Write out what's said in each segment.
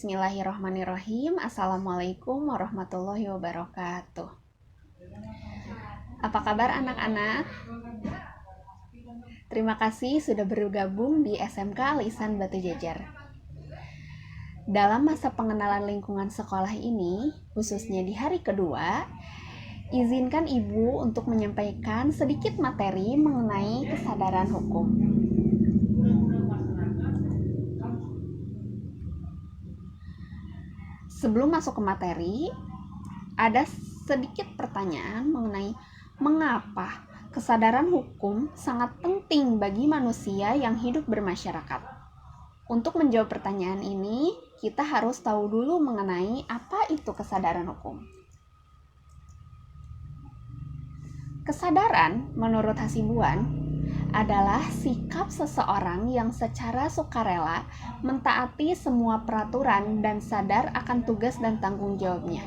Bismillahirrahmanirrahim. Assalamualaikum warahmatullahi wabarakatuh. Apa kabar anak-anak? Terima kasih sudah bergabung di SMK Lisan Batu Jajar. Dalam masa pengenalan lingkungan sekolah ini, khususnya di hari kedua, izinkan Ibu untuk menyampaikan sedikit materi mengenai kesadaran hukum. Sebelum masuk ke materi, ada sedikit pertanyaan mengenai mengapa kesadaran hukum sangat penting bagi manusia yang hidup bermasyarakat. Untuk menjawab pertanyaan ini, kita harus tahu dulu mengenai apa itu kesadaran hukum. Kesadaran, menurut Hasibuan, adalah sikap seseorang yang secara sukarela mentaati semua peraturan dan sadar akan tugas dan tanggung jawabnya.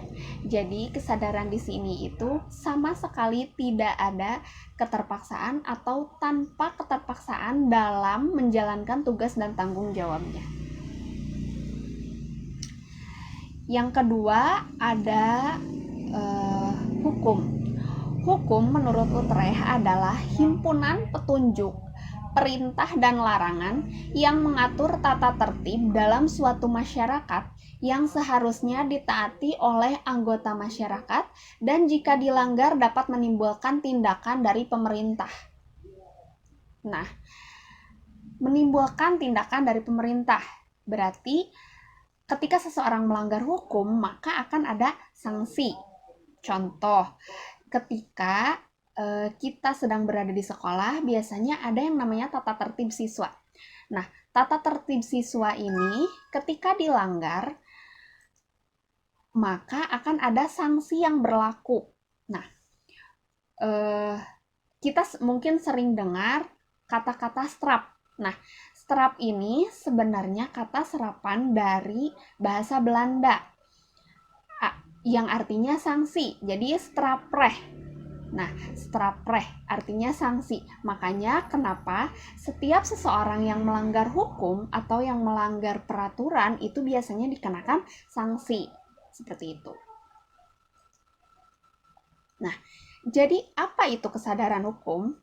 Jadi kesadaran di sini itu sama sekali tidak ada keterpaksaan atau tanpa keterpaksaan dalam menjalankan tugas dan tanggung jawabnya. Yang kedua ada hukum. Hukum menurut Utrecht adalah himpunan petunjuk, perintah dan larangan yang mengatur tata tertib dalam suatu masyarakat yang seharusnya ditaati oleh anggota masyarakat dan jika dilanggar dapat menimbulkan tindakan dari pemerintah. Nah, menimbulkan tindakan dari pemerintah berarti ketika seseorang melanggar hukum maka akan ada sanksi. Contoh, ketika kita sedang berada di sekolah, biasanya ada yang namanya tata tertib siswa. Nah, tata tertib siswa ini ketika dilanggar, maka akan ada sanksi yang berlaku. Nah, kita mungkin sering dengar kata-kata straf. Nah, straf ini sebenarnya kata serapan dari bahasa Belanda yang artinya sanksi, jadi strafrecht. Nah, strafrecht artinya sanksi. Makanya kenapa setiap seseorang yang melanggar hukum atau yang melanggar peraturan itu biasanya dikenakan sanksi. Seperti itu. Nah, jadi apa itu kesadaran hukum?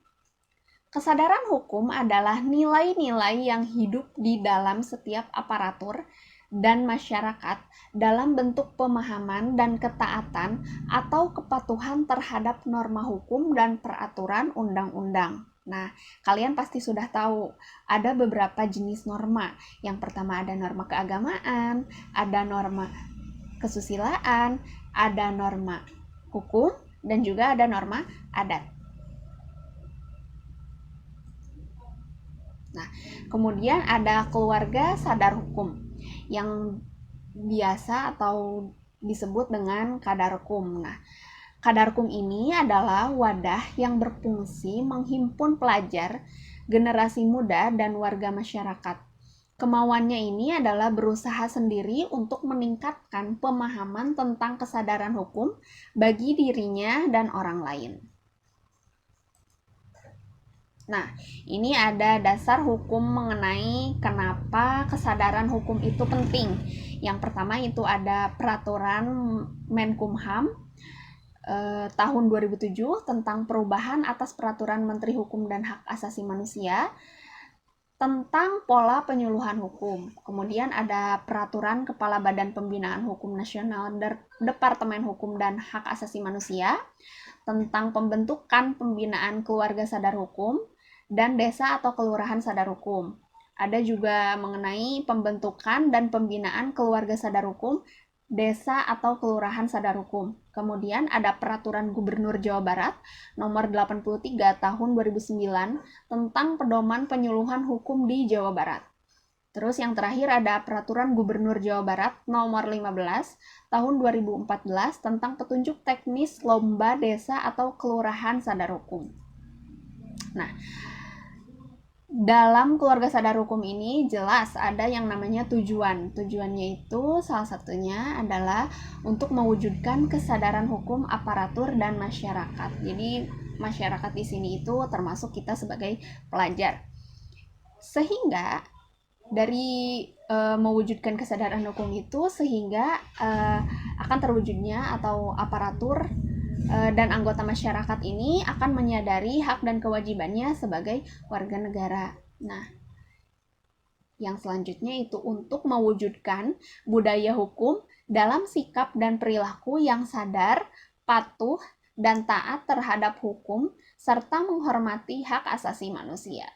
Kesadaran hukum adalah nilai-nilai yang hidup di dalam setiap aparatur dan masyarakat dalam bentuk pemahaman dan ketaatan atau kepatuhan terhadap norma hukum dan peraturan undang-undang. Nah, kalian pasti sudah tahu ada beberapa jenis norma. Yang pertama ada norma keagamaan, ada norma kesusilaan, ada norma hukum, dan juga ada norma adat. Nah, kemudian ada keluarga sadar hukum yang biasa atau disebut dengan Kadarkum. Nah, Kadarkum ini adalah wadah yang berfungsi menghimpun pelajar, generasi muda, dan warga masyarakat. Kemauannya ini adalah berusaha sendiri untuk meningkatkan pemahaman tentang kesadaran hukum bagi dirinya dan orang lain. Nah, ini ada dasar hukum mengenai kenapa kesadaran hukum itu penting. Yang pertama itu ada peraturan Menkumham tahun 2007 tentang perubahan atas peraturan Menteri Hukum dan Hak Asasi Manusia tentang pola penyuluhan hukum. Kemudian ada peraturan Kepala Badan Pembinaan Hukum Nasional Departemen Hukum dan Hak Asasi Manusia tentang pembentukan pembinaan keluarga sadar hukum dan desa atau kelurahan sadar hukum. Ada juga mengenai pembentukan dan pembinaan keluarga sadar hukum, desa atau kelurahan sadar hukum. Kemudian ada peraturan Gubernur Jawa Barat nomor 83 tahun 2009 tentang pedoman penyuluhan hukum di Jawa Barat. Terus yang terakhir ada peraturan Gubernur Jawa Barat nomor 15 tahun 2014 tentang petunjuk teknis lomba desa atau kelurahan sadar hukum. Nah, dalam keluarga sadar hukum ini jelas ada yang namanya tujuan. Tujuannya itu salah satunya adalah untuk mewujudkan kesadaran hukum aparatur dan masyarakat. Jadi masyarakat di sini itu termasuk kita sebagai pelajar. Sehingga dari mewujudkan kesadaran hukum itu sehingga akan terwujudnya atau aparatur dan anggota masyarakat ini akan menyadari hak dan kewajibannya sebagai warga negara. Nah, yang selanjutnya itu untuk mewujudkan budaya hukum dalam sikap dan perilaku yang sadar, patuh, dan taat terhadap hukum, serta menghormati hak asasi manusia.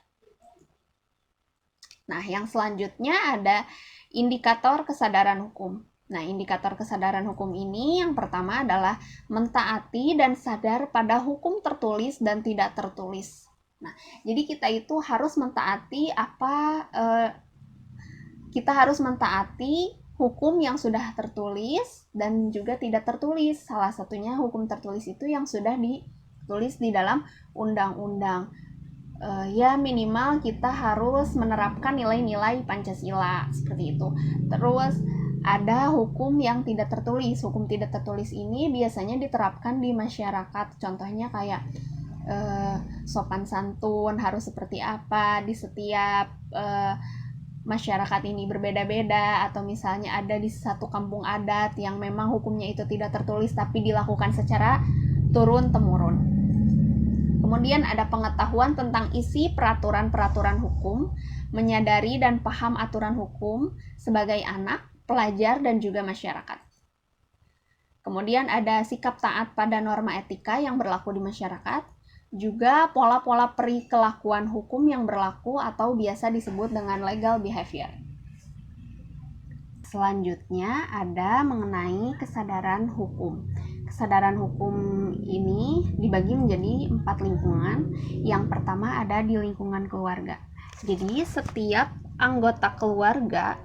Nah, yang selanjutnya ada indikator kesadaran hukum. Nah, indikator kesadaran hukum ini yang pertama adalah mentaati dan sadar pada hukum tertulis dan tidak tertulis. Nah, jadi kita itu harus mentaati kita harus mentaati hukum yang sudah tertulis dan juga tidak tertulis. Salah satunya hukum tertulis itu yang sudah ditulis di dalam undang-undang. Ya minimal kita harus menerapkan nilai-nilai Pancasila seperti itu. Terus ada hukum yang tidak tertulis. Hukum tidak tertulis ini biasanya diterapkan di masyarakat. Contohnya kayak sopan santun harus seperti apa di setiap masyarakat ini berbeda-beda, atau misalnya ada di satu kampung adat yang memang hukumnya itu tidak tertulis tapi dilakukan secara turun-temurun. Kemudian ada pengetahuan tentang isi peraturan-peraturan hukum, menyadari dan paham aturan hukum sebagai anak, pelajar, dan juga masyarakat. Kemudian ada sikap taat pada norma etika yang berlaku di masyarakat, juga pola-pola perikelakuan hukum yang berlaku atau biasa disebut dengan legal behavior. Selanjutnya ada mengenai kesadaran hukum. Kesadaran hukum ini dibagi menjadi 4 lingkungan. Yang pertama ada di lingkungan keluarga. Jadi setiap anggota keluarga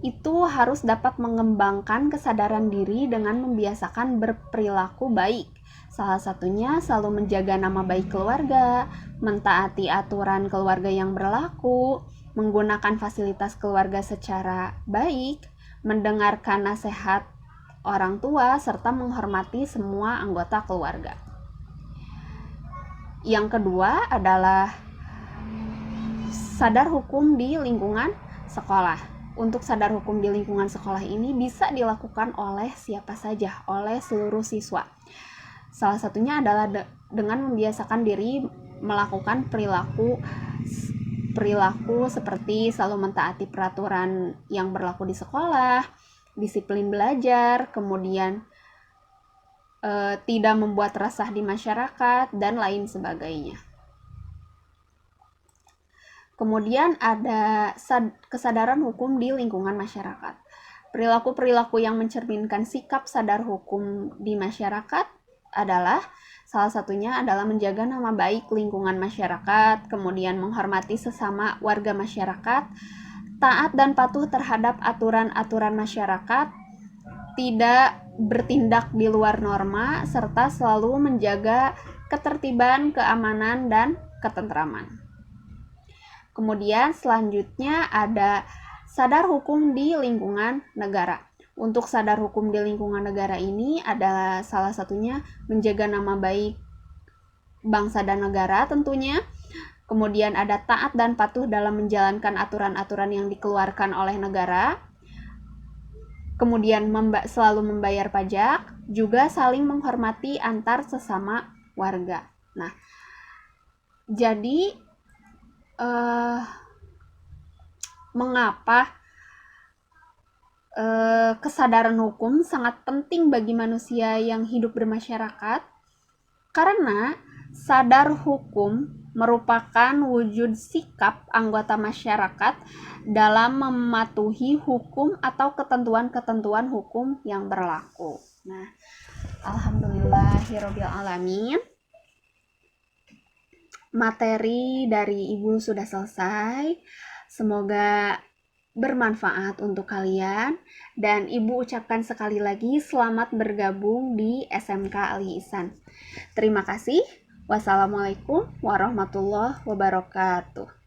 itu harus dapat mengembangkan kesadaran diri dengan membiasakan berperilaku baik. Salah satunya selalu menjaga nama baik keluarga, mentaati aturan keluarga yang berlaku, menggunakan fasilitas keluarga secara baik, mendengarkan nasihat orang tua, serta menghormati semua anggota keluarga. Yang kedua adalah sadar hukum di lingkungan sekolah. Untuk sadar hukum di lingkungan sekolah ini bisa dilakukan oleh siapa saja, oleh seluruh siswa. Salah satunya adalah dengan membiasakan diri melakukan perilaku seperti selalu mentaati peraturan yang berlaku di sekolah, disiplin belajar, kemudian tidak membuat resah di masyarakat, dan lain sebagainya. Kemudian ada kesadaran hukum di lingkungan masyarakat. Perilaku-perilaku yang mencerminkan sikap sadar hukum di masyarakat adalah salah satunya adalah menjaga nama baik lingkungan masyarakat, kemudian menghormati sesama warga masyarakat, taat dan patuh terhadap aturan-aturan masyarakat, tidak bertindak di luar norma, serta selalu menjaga ketertiban, keamanan, dan ketentraman. Kemudian selanjutnya ada sadar hukum di lingkungan negara. Untuk sadar hukum di lingkungan negara ini adalah salah satunya menjaga nama baik bangsa dan negara tentunya. Kemudian ada taat dan patuh dalam menjalankan aturan-aturan yang dikeluarkan oleh negara. Kemudian selalu membayar pajak, juga saling menghormati antar sesama warga. Nah, jadi mengapa kesadaran hukum sangat penting bagi manusia yang hidup bermasyarakat? Karena sadar hukum merupakan wujud sikap anggota masyarakat dalam mematuhi hukum atau ketentuan-ketentuan hukum yang berlaku. Nah, alhamdulillahirabbil alamin. Materi dari Ibu sudah selesai. Semoga bermanfaat untuk kalian, dan Ibu ucapkan sekali lagi selamat bergabung di SMK Ali Ihsan. Terima kasih. Wassalamualaikum warahmatullahi wabarakatuh.